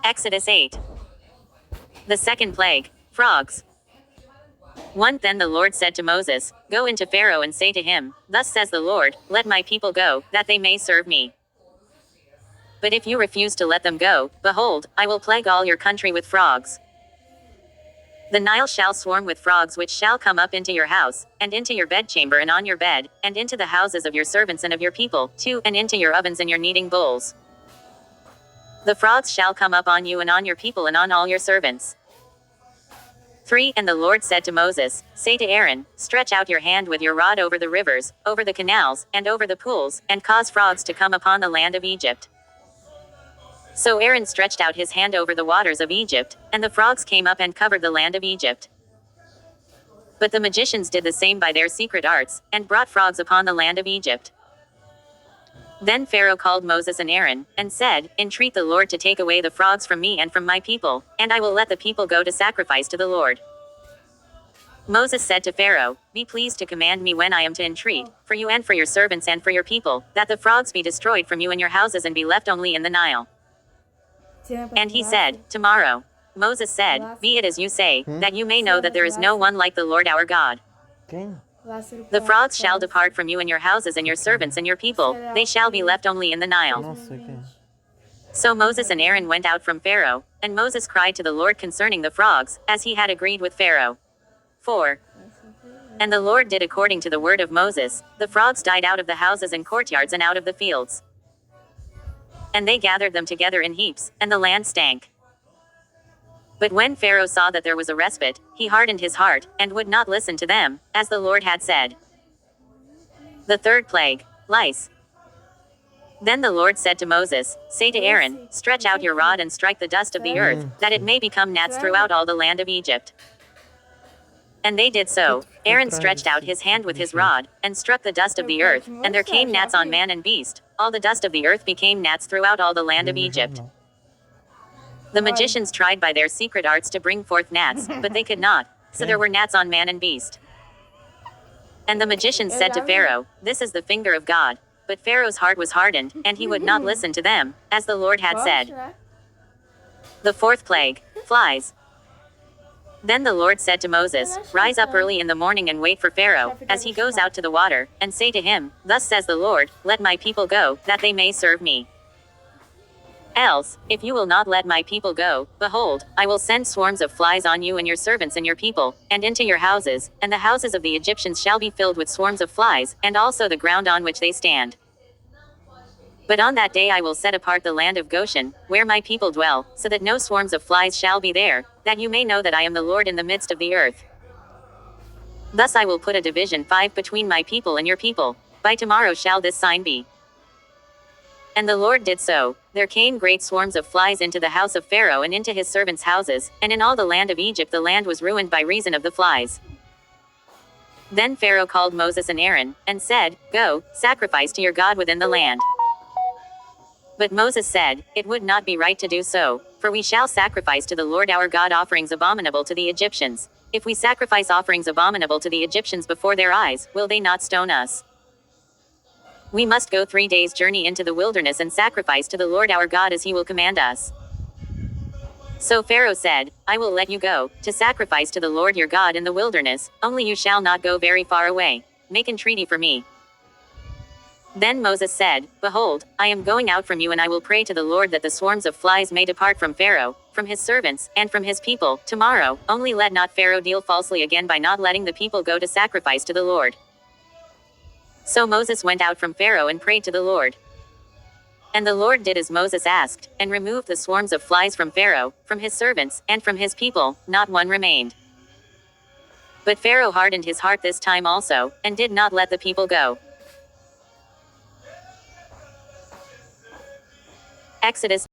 Exodus 8. The second plague, frogs. 1 Then the Lord said to Moses, Go into Pharaoh and say to him, Thus says the Lord, Let my people go, that they may serve me. But if you refuse to let them go, behold, I will plague all your country with frogs. The Nile shall swarm with frogs, which shall come up into your house, and into your bedchamber and on your bed, and into the houses of your servants and of your people, 2 And into your ovens and your kneading bowls. The frogs shall come up on you and on your people and on all your servants. 3 And the Lord said to Moses, Say to Aaron, Stretch out your hand with your rod over the rivers, over the canals, and over the pools, and cause frogs to come upon the land of Egypt. So Aaron stretched out his hand over the waters of Egypt, and the frogs came up and covered the land of Egypt. But the magicians did the same by their secret arts, and brought frogs upon the land of Egypt. Then Pharaoh called Moses and Aaron, and said, Entreat the Lord to take away the frogs from me and from my people, and I will let the people go to sacrifice to the Lord. Moses said to Pharaoh, Be pleased to command me when I am to entreat, for you and for your servants and for your people, that the frogs be destroyed from you and your houses and be left only in the Nile. And he said, Tomorrow. Moses said, Be it as you say, that you may know that there is no one like the Lord our God. The frogs shall depart from you and your houses and your servants and your people, they shall be left only in the Nile. So Moses and Aaron went out from Pharaoh, and Moses cried to the Lord concerning the frogs, as he had agreed with Pharaoh. 4 And the Lord did according to the word of Moses, the frogs died out of the houses and courtyards and out of the fields. And they gathered them together in heaps, and the land stank. But when Pharaoh saw that there was a respite, he hardened his heart, and would not listen to them, as the Lord had said. The third plague, lice. Then the Lord said to Moses, Say to Aaron, Stretch out your rod and strike the dust of the earth, that it may become gnats throughout all the land of Egypt. And they did so. Aaron stretched out his hand with his rod, and struck the dust of the earth, and there came gnats on man and beast. All the dust of the earth became gnats throughout all the land of Egypt. The magicians tried by their secret arts to bring forth gnats, but they could not, so there were gnats on man and beast. And the magicians said to Pharaoh, This is the finger of God. But Pharaoh's heart was hardened, and he would not listen to them, as the Lord had said. The fourth plague, flies. Then the Lord said to Moses, Rise up early in the morning and wait for Pharaoh, as he goes out to the water, and say to him, Thus says the Lord, Let my people go, that they may serve me. Else, if you will not let my people go, behold, I will send swarms of flies on you and your servants and your people, and into your houses, and the houses of the Egyptians shall be filled with swarms of flies, and also the ground on which they stand. But on that day I will set apart the land of Goshen, where my people dwell, so that no swarms of flies shall be there, that you may know that I am the Lord in the midst of the earth. Thus I will put a division 5 between my people and your people. By tomorrow shall this sign be. And the Lord did so. There came great swarms of flies into the house of Pharaoh and into his servants' houses, and in all the land of Egypt the land was ruined by reason of the flies. Then Pharaoh called Moses and Aaron, and said, Go, sacrifice to your God within the land. But Moses said, It would not be right to do so, for we shall sacrifice to the Lord our God offerings abominable to the Egyptians. If we sacrifice offerings abominable to the Egyptians before their eyes, will they not stone us? We must go 3 days' journey into the wilderness and sacrifice to the Lord our God as he will command us. So Pharaoh said, I will let you go, to sacrifice to the Lord your God in the wilderness, only you shall not go very far away. Make entreaty for me. Then Moses said, Behold, I am going out from you and I will pray to the Lord that the swarms of flies may depart from Pharaoh, from his servants, and from his people, tomorrow, only let not Pharaoh deal falsely again by not letting the people go to sacrifice to the Lord. So Moses went out from Pharaoh and prayed to the Lord. And the Lord did as Moses asked, and removed the swarms of flies from Pharaoh, from his servants, and from his people, not one remained. But Pharaoh hardened his heart this time also, and did not let the people go. Exodus